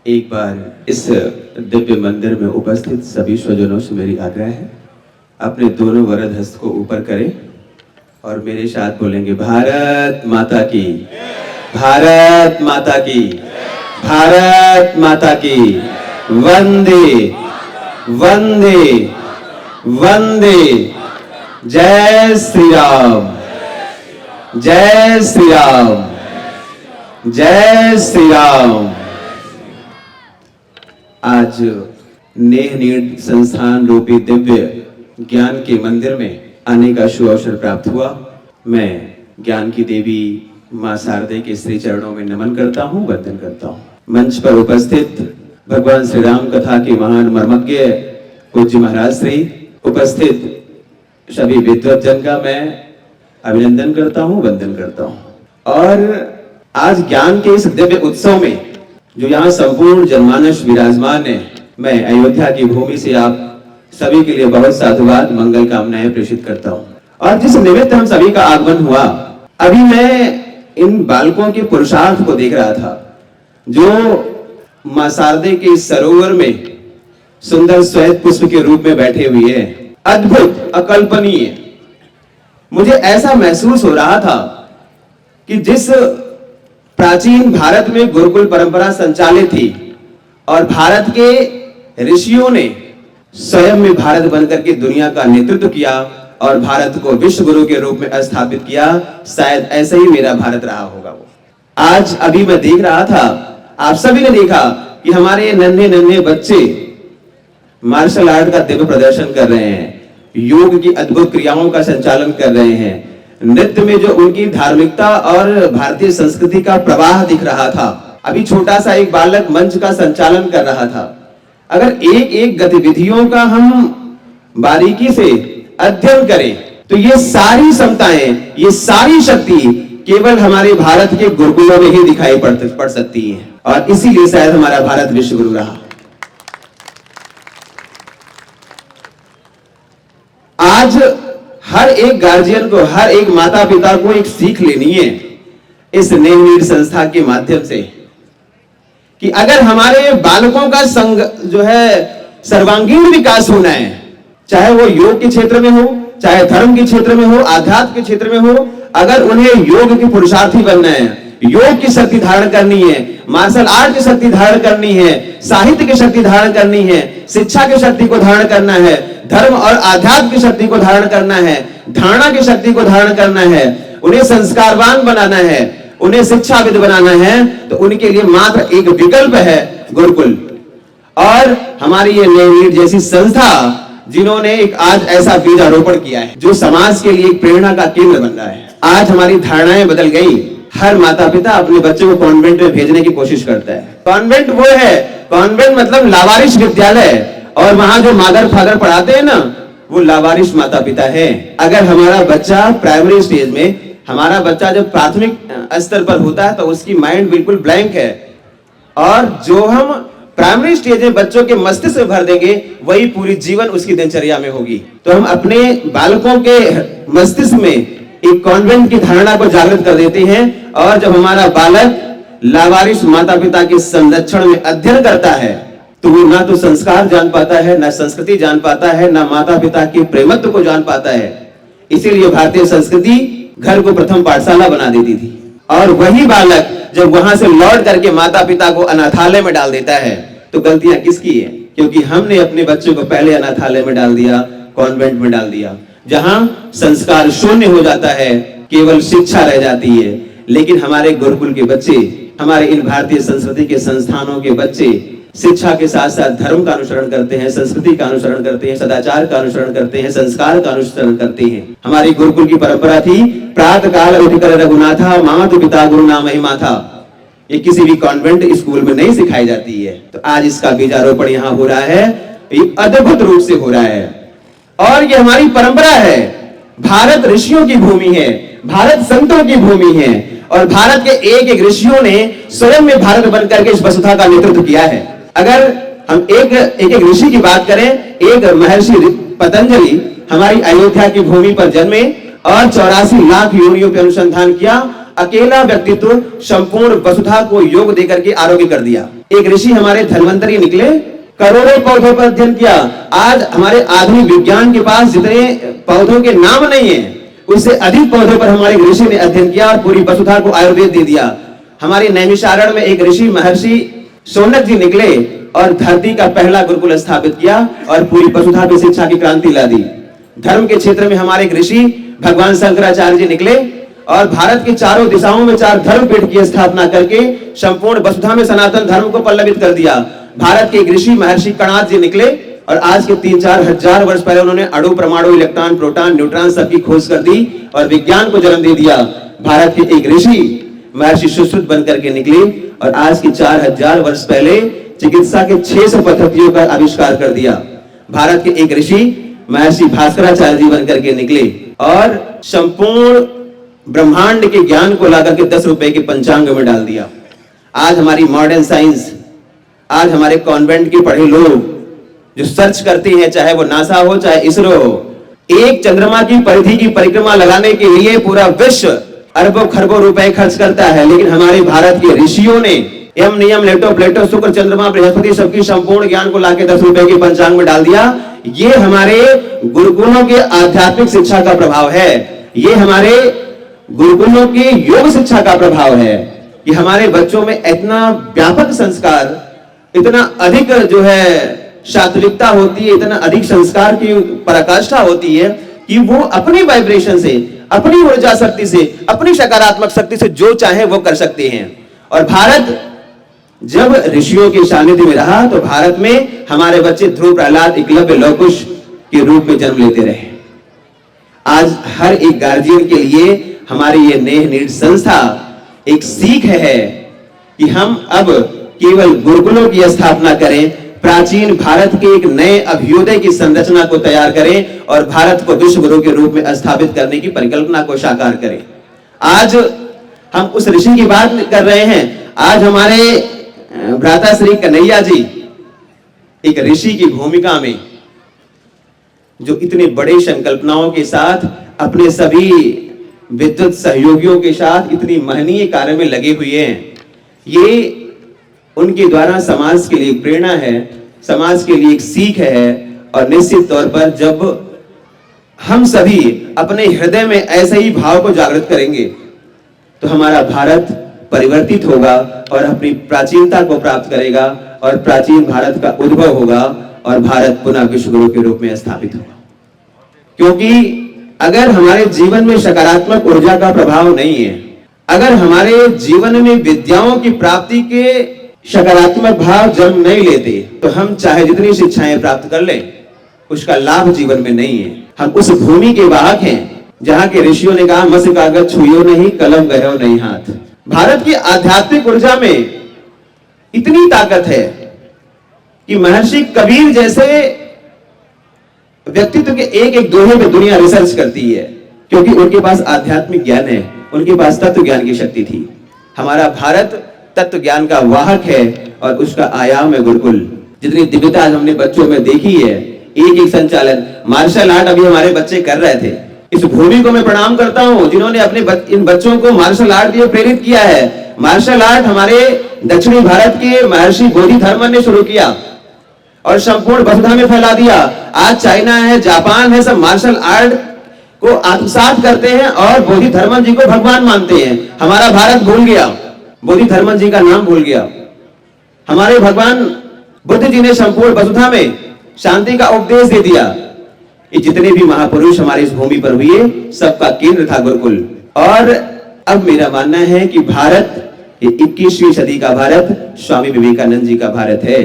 एक बार इस दिव्य मंदिर में उपस्थित सभी स्वजनों से मेरी आग्रह है, अपने दोनों वरद हस्त को ऊपर करें और मेरे साथ बोलेंगे, भारत माता की, भारत माता की, भारत माता की, वंदे वंदे वंदे, जय श्री राम, जय श्री राम, जय श्री राम। आज नेह नीड संस्थान रूपी दिव्य ज्ञान के मंदिर में आने का शुभ अवसर प्राप्त हुआ। मैं ज्ञान की देवी मां शारदे के श्री चरणों में नमन करता हूं, वंदन करता हूं। मंच पर उपस्थित भगवान श्री राम कथा के महान मर्मज्ञ पूज्य महाराज श्री, उपस्थित सभी विद्वत जन का मैं अभिनंदन करता हूं, वंदन करता हूं। और आज ज्ञान के इस दिव्य उत्सव में जो यहाँ संपूर्ण जनमानस विराजमान है, मैं अयोध्या की भूमि से आप सभी के लिए बहुत साधुवाद, मंगल कामनाएं प्रेषित करता हूँ। और जिस निमित्त हम सभी का आगमन हुआ, अभी मैं इन बालकों के पुरुषार्थ को देख रहा था, जो मां शारदे के सरोवर में सुंदर श्वेत पुष्प के रूप में बैठे हुए हैं। अद्भुत, अकल्पनीय। मुझे ऐसा महसूस हो रहा था कि जिस प्राचीन भारत में गुरुकुल परंपरा संचालित थी और भारत के ऋषियों ने स्वयं में भारत बनकर के दुनिया का नेतृत्व किया और भारत को विश्व गुरु के रूप में स्थापित किया, शायद ऐसे ही मेरा भारत रहा होगा। वो आज अभी मैं देख रहा था, आप सभी ने देखा कि हमारे नन्हे नन्हे बच्चे मार्शल आर्ट का दिव्य प्रदर्शन कर रहे हैं, योग की अद्भुत क्रियाओं का संचालन कर रहे हैं, नृत्य में जो उनकी धार्मिकता और भारतीय संस्कृति का प्रवाह दिख रहा था। अभी छोटा सा एक बालक मंच का संचालन कर रहा था। अगर एक एक गतिविधियों का हम बारीकी से अध्ययन करें तो ये सारी क्षमताएं, ये सारी शक्ति केवल हमारे भारत के गुरुकुलों में ही दिखाई पड़ सकती है। और इसीलिए शायद हमारा भारत विश्व गुरु रहा। आज हर एक गार्जियन को, हर एक माता पिता को एक सीख लेनी है इस नेह नीड संस्था के माध्यम से कि अगर हमारे बालकों का जो है सर्वांगीण विकास होना है, चाहे वो योग के क्षेत्र में हो, चाहे धर्म के क्षेत्र में हो, आध्यात्म के क्षेत्र में हो, अगर उन्हें योग के पुरुषार्थी बनना है, योग की शक्ति धारण करनी है, मार्शल आर्ट की शक्ति धारण करनी है, साहित्य की शक्ति धारण करनी है, शिक्षा की शक्ति को धारण करना है, धर्म और आध्यात्म की शक्ति को धारण करना है, धारणा की शक्ति को धारण करना है, उन्हें संस्कारवान बनाना है, उन्हें शिक्षाविद बनाना है, तो उनके लिए मात्र एक विकल्प है, गुरुकुल। और हमारी ये नेह नीड जैसी संस्था जिन्होंने एक आज ऐसा बीजारोपण किया है जो समाज के लिए एक प्रेरणा का केंद्र बन रहा है। आज हमारी धारणाएं बदल गई। हर माता पिता अपने बच्चे को कॉन्वेंट में भेजने की कोशिश करता है। कॉन्वेंट वो है, कॉन्वेंट मतलब लावारिश विद्यालय, और वहां जो मादर फादर पढ़ाते हैं ना, वो लावारिश माता पिता है। अगर हमारा बच्चा प्राइमरी स्टेज में, हमारा बच्चा जब प्राथमिक स्तर पर होता है तो उसकी माइंड बिल्कुल ब्लैंक है, और जो हम प्राइमरी स्टेज में बच्चों के मस्तिष्क में भर देंगे वही पूरी जीवन उसकी दिनचर्या में होगी। तो हम अपने बालकों के मस्तिष्क में एक कॉन्वेंट की धारणा को जागृत कर देते हैं, और जब हमारा बालक लावारिश माता पिता के संरक्षण में अध्ययन करता है तो वो ना तो संस्कार जान पाता है, ना संस्कृति जान पाता है, ना माता पिता के प्रेमत्व को जान पाता है। इसीलिए भारतीय संस्कृति घर को प्रथम पाठशाला बना देती थी, और वही बालक जब वहां से लौट करके माता पिता को अनाथालय में डाल देता है तो गलतियां किसकी है? क्योंकि हमने अपने बच्चों को पहले अनाथालय में डाल दिया, कॉन्वेंट में डाल दिया, जहां संस्कार शून्य हो जाता है, केवल शिक्षा रह जाती है। लेकिन हमारे गुरुकुल के बच्चे, हमारे इन भारतीय संस्कृति के संस्थानों के बच्चे शिक्षा के साथ साथ धर्म का अनुसरण करते हैं, संस्कृति का अनुसरण करते हैं, सदाचार का अनुसरण करते हैं, संस्कार का अनुसरण करते हैं। हमारी गुरुकुल की परंपरा थी, प्रातः काल उठकर रघुनाथा, मातु पिता गुरु नाम महिमा था। ये किसी भी कॉन्वेंट स्कूल में नहीं सिखाई जाती है। तो आज इसका बीजारोपण यहाँ हो रहा है, ये अद्भुत रूप से हो रहा है, और ये हमारी परंपरा है। भारत ऋषियों की भूमि है, भारत संतों की भूमि है, और भारत के एक एक ऋषियों ने स्वयं में भारत बनकर के इस वसुधा का नेतृत्व किया है। अगर हम एक एक ऋषि की बात करें, एक महर्षि पतंजलि हमारी अयोध्या की भूमि पर जन्मे और 84 लाख योनियों पे अनुसंधान किया अकेला व्यक्तित्व संपूर्ण वसुधा को योग देकर के आरोग्य कर दिया। एक ऋषि हमारे धन्वंतरी निकले, करोड़ों पौधों पर अध्ययन किया। आज हमारे आधुनिक विज्ञान के पास जितने पौधों के नाम नहीं है, उससे अधिक पौधों पर हमारे ऋषि ने अध्ययन किया और पूरी वसुधा को आयुर्वेद दे दिया। हमारे नैमिषारण्य में एक ऋषि महर्षि शौनक जी निकले और धरती का पहला गुरुकुल स्थापित किया और पूरी वसुधा पे शिक्षा की क्रांति ला दी। धर्म के क्षेत्र में हमारे एक ऋषि भगवान शंकराचार्य जी निकले और भारत की चारों दिशाओं में 4 धर्मपीठ की स्थापना करके संपूर्ण वसुधा में सनातन धर्म को पल्लवित कर दिया। भारत के एक ऋषि महर्षि कणाद जी निकले और आज के 3-4 हजार वर्ष पहले उन्होंने अणु, परमाणु, इलेक्ट्रॉन, प्रोटॉन, न्यूट्रॉन सबकी खोज कर दी और विज्ञान को जन्म दे दिया। भारत के एक ऋषि महर्षि सुश्रुत बनकर के निकले और आज के 4000 वर्ष पहले चिकित्सा के 600 पद्धतियों का आविष्कार कर दिया। भारत के एक ऋषि महर्षि भास्कराचार्य जी बनकर के निकले और संपूर्ण ब्रह्मांड के ज्ञान को लाकर के 10 रुपए के पंचांग में डाल दिया। आज हमारी मॉडर्न साइंस, आज हमारे कॉन्वेंट के पढ़े लोग जो सर्च करते हैं, चाहे वो नासा हो चाहे इसरो हो, एक चंद्रमा की परिधि की परिक्रमा लगाने के लिए पूरा विश्व अरबों खरबों रुपए खर्च करता है, लेकिन हमारे भारत के ऋषियों ने यम, नियम, लेटो, प्लेटो, शुक्र, चंद्रमा, बृहस्पति सबकी संपूर्ण ज्ञान को लाके 10 रुपए के पंचांग में डाल दिया। ये हमारे गुरुकुलों के आध्यात्मिक शिक्षा का प्रभाव है, ये हमारे गुरुकुलों के योग शिक्षा का प्रभाव है। कि हमारे बच्चों में इतना व्यापक संस्कार, इतना अधिक जो है सात्विकता होती है, इतना अधिक संस्कार की पराकाष्ठा होती है कि वो अपनी वाइब्रेशन से, अपनी ऊर्जा शक्ति से, अपनी सकारात्मक शक्ति से जो चाहे वो कर सकते हैं। और भारत जब ऋषियों के सानिध्य में रहा तो भारत में हमारे बच्चे ध्रुव, प्रहलाद, एकलव्य, लव कुश के रूप में जन्म लेते रहे। आज हर एक गार्जियन के लिए हमारी ये नेह नीड संस्था एक सीख है कि हम अब केवल गुरुकुलों की स्थापना करें, प्राचीन भारत के एक नए अभ्युदय की संरचना को तैयार करें और भारत को विश्व गुरु के रूप में स्थापित करने की परिकल्पना को साकार करें। आज हम उस ऋषि की बात कर रहे हैं। आज हमारे भ्राता श्री कन्हैया जी एक ऋषि की भूमिका में जो इतने बड़े संकल्पनाओं के साथ अपने सभी विद्युत सहयोगियों के साथ इतनी महनीय कार्य में लगे हुए हैं, ये उनके द्वारा समाज के लिए एक प्रेरणा है, समाज के लिए एक सीख है। और निश्चित तौर पर जब हम सभी अपने हृदय में ऐसे ही भाव को जागृत करेंगे तो हमारा भारत परिवर्तित होगा और अपनी प्राचीनता को प्राप्त करेगा और प्राचीन भारत का उद्भव होगा और भारत पुनः विश्व गुरु के रूप में स्थापित होगा। क्योंकि अगर हमारे जीवन में सकारात्मक ऊर्जा का प्रभाव नहीं है, अगर हमारे जीवन में विद्याओं की प्राप्ति के सकारात्मक भाव जन्म नहीं लेते, तो हम चाहे जितनी शिक्षाएं प्राप्त कर लें, उसका लाभ जीवन में नहीं है। हम उस भूमि के वाहक हैं जहां के ऋषियों ने कहा, मस कागज छुइयो नहीं, कलम गयो नहीं हाथ। भारत की आध्यात्मिक ऊर्जा में इतनी ताकत है कि महर्षि कबीर जैसे व्यक्तित्व के एक एक दोहे पे दुनिया रिसर्च करती है, क्योंकि उनके पास आध्यात्मिक ज्ञान है, उनके पास तत्व ज्ञान की शक्ति थी। हमारा भारत तत्व ज्ञान का वाहक है और उसका आयाम है गुरुकुल। जितनी दिव्यता हमने बच्चों में देखी है, एक एक संचालन, मार्शल आर्ट अभी हमारे बच्चे कर रहे थे। इस भूमि को मैं प्रणाम करता हूं जिन्होंने अपने इन बच्चों को मार्शल आर्ट दिए प्रेरित किया है। मार्शल आर्ट हमारे दक्षिणी भारत के महर्षि बोधिधर्मन ने शुरू किया और संपूर्ण वसुधा में फैला दिया। आज चाइना है, जापान है, सब मार्शल आर्ट को आत्मसात करते हैं और बोधिधर्मन जी को भगवान मानते हैं। हमारा भारत भूल गया, बोधिधर्मन जी का नाम भूल गया। हमारे भगवान बुद्ध जी ने संपूर्ण वसुधा में शांति का उपदेश दे दिया। ये जितने भी महापुरुष हमारे इस भूमि पर हुए, सबका केंद्र था गुरुकुल। और अब मेरा मानना है कि भारत, ये 21वीं सदी का भारत स्वामी विवेकानंद जी का भारत है।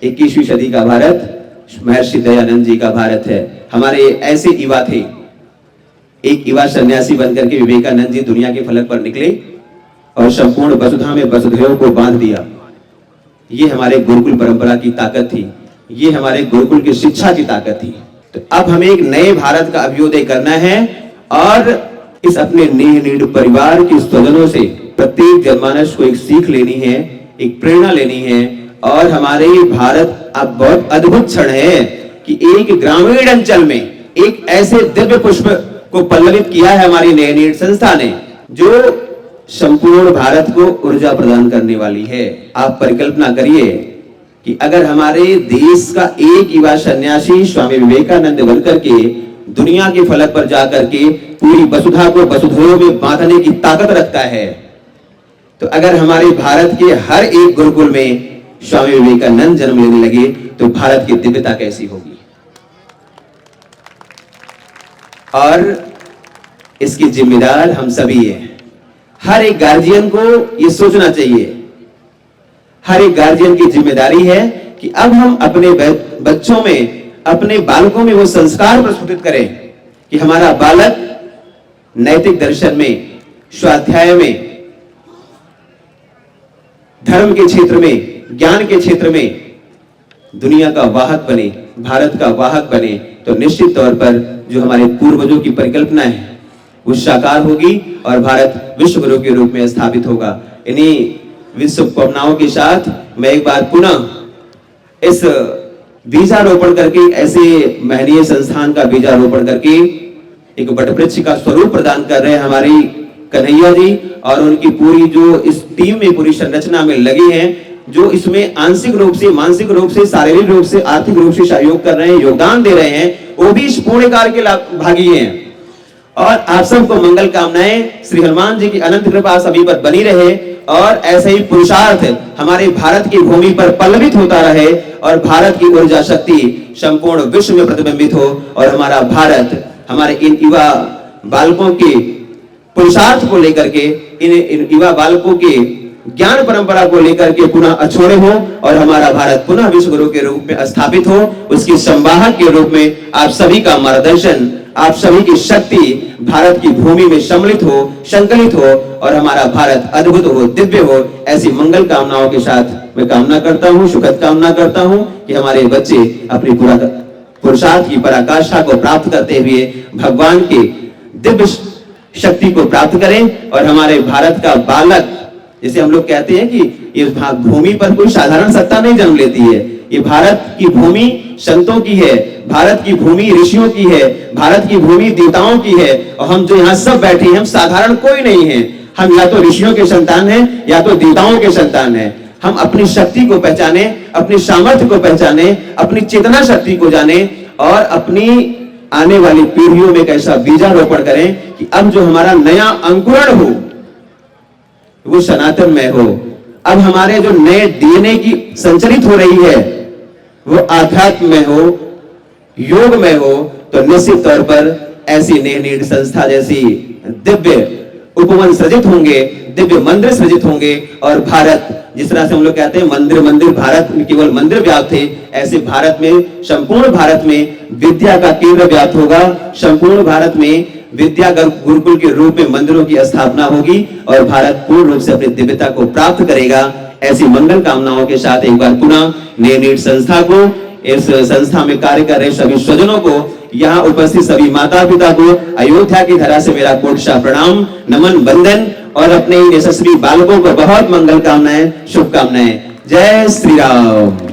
21वीं सदी का भारत महर्षि दयानंद जी का भारत है। हमारे ऐसे युवा थे, एक युवा सन्यासी बनकर के विवेकानंद जी दुनिया के फलक पर निकले और संपूर्ण वसुधा में वसुधैव को बांध दिया। ये हमारे गुरुकुल परंपरा की ताकत थी, ये हमारे गुरुकुल की शिक्षा की ताकत थी। तो अब हमें एक नए भारत का अभ्युदय करना है और इस अपने नेह नीड परिवार के स्वजनों से प्रत्येक जनमानस को एक सीख लेनी है, एक प्रेरणा लेनी है। और हमारे भारत अब बहुत अद्भुत क्षण है कि एक ग्रामीण अंचल में एक ऐसे दिव्य पुष्प को पल्लवित किया है हमारी नेह नीड संस्था ने, जो संपूर्ण भारत को ऊर्जा प्रदान करने वाली है। आप परिकल्पना करिए कि अगर हमारे देश का एक युवा सन्यासी स्वामी विवेकानंद बनकर के दुनिया के फलक पर जाकर के पूरी वसुधा को वसुधैव में बांधने की ताकत रखता है, तो अगर हमारे भारत के हर एक गुरुकुल में स्वामी विवेकानंद जन्म लेने लगे तो भारत की दिव्यता कैसी होगी। और इसकी जिम्मेदार हम सभी हैं। हर एक गार्जियन को यह सोचना चाहिए, हर एक गार्जियन की जिम्मेदारी है कि अब हम अपने बच्चों में, अपने बालकों में वो संस्कार प्रस्फुटित करें कि हमारा बालक नैतिक दर्शन में, स्वाध्याय में, धर्म के क्षेत्र में, ज्ञान के क्षेत्र में दुनिया का वाहक बने, भारत का वाहक बने, तो निश्चित तौर पर जो हमारे पूर्वजों की परिकल्पना है वो साकार होगी और भारत विश्व गुरु के रूप में स्थापित होगा। इन्हीं विश्व शुभकामनाओं के साथ मैं एक बार पुनः इस बीजारोपण करके, ऐसे महनीय संस्थान का बीजारोपण करके एक वटवृक्ष का स्वरूप प्रदान कर रहे हैं हमारी कन्हैया जी और उनकी पूरी जो इस टीम में, पूरी संरचना में लगे हैं, जो इसमें आंशिक रूप से, मानसिक रूप से, शारीरिक रूप से, आर्थिक रूप से सहयोग कर रहे हैं, योगदान दे रहे हैं, वो भी इस पुण्य कार्य के भागी हैं। और आप सबको मंगल कामनाएं। श्री हनुमान जी की अनंत कृपा सभी पर बनी रहे और ऐसे ही पुरुषार्थ हमारे भारत की भूमि पर पल्लवित होता रहे और भारत की ऊर्जा शक्ति संपूर्ण विश्व में प्रतिबिंबित हो और हमारा भारत हमारे इन युवा बालकों के पुरुषार्थ को लेकर के, इन युवा बालकों के ज्ञान परंपरा को लेकर के पुनः अछोड़े हो और हमारा भारत पुनः विश्व गुरु के रूप में स्थापित हो। उसकी संवाहक के रूप में आप सभी का मार्गदर्शन, आप सभी की शक्ति भारत की भूमि में सम्मिलित हो, संकलित हो और हमारा भारत अद्भुत हो, दिव्य हो। ऐसी मंगल कामनाओं के साथ मैं कामना करता हूं, सुखद कामना करता हूं कि हमारे बच्चे अपनी पुरुषार्थ की पराकाष्ठा को प्राप्त करते हुए भगवान के दिव्य शक्ति को प्राप्त करें और हमारे भारत का बालक, जैसे हम लोग कहते हैं कि ये भूमि पर कोई साधारण सत्ता नहीं जन्म लेती है, ये भारत की भूमि संतों की है, भारत की भूमि ऋषियों की है, भारत की भूमि देवताओं की है और हम जो यहाँ सब बैठे हैं हम साधारण कोई नहीं है। हम या तो ऋषियों के संतान हैं या तो देवताओं के संतान हैं। हम अपनी शक्ति को पहचाने, अपनी सामर्थ्य को पहचाने, अपनी चेतना शक्ति को जाने और अपनी आने वाली पीढ़ियों में कैसा बीजारोपण करें कि अब जो हमारा नया अंकुरण हो वो सनातन में हो। अब हमारे जो नए डीएनए की संचरित हो रही है वो आध्यात्म में हो, योग में हो। तो निश्चित तौर पर ऐसी नई संस्था जैसी दिव्य उपवन सृजित होंगे, दिव्य मंदिर सृजित होंगे और भारत, जिस तरह से हम लोग कहते हैं मंदिर मंदिर भारत में केवल मंदिर व्याप्त थे, ऐसे भारत में, संपूर्ण भारत में विद्या का केंद्र व्याप्त होगा। संपूर्ण भारत में विद्या गुरुकुल के रूप में मंदिरों की स्थापना होगी और भारत पूर्ण रूप से अपनी दिव्यता को प्राप्त करेगा। ऐसी मंगल कामनाओं के साथ एक बार पुनः नेनीड संस्था को, इस संस्था में कार्य कर रहे सभी स्वजनों को, यहाँ उपस्थित सभी माता पिता को अयोध्या की धरा से मेरा कोटि प्रणाम, नमन, वंदन और अपने यशस्वी बालकों को बहुत मंगल कामनाएं, शुभकामनाएं। जय श्री राम।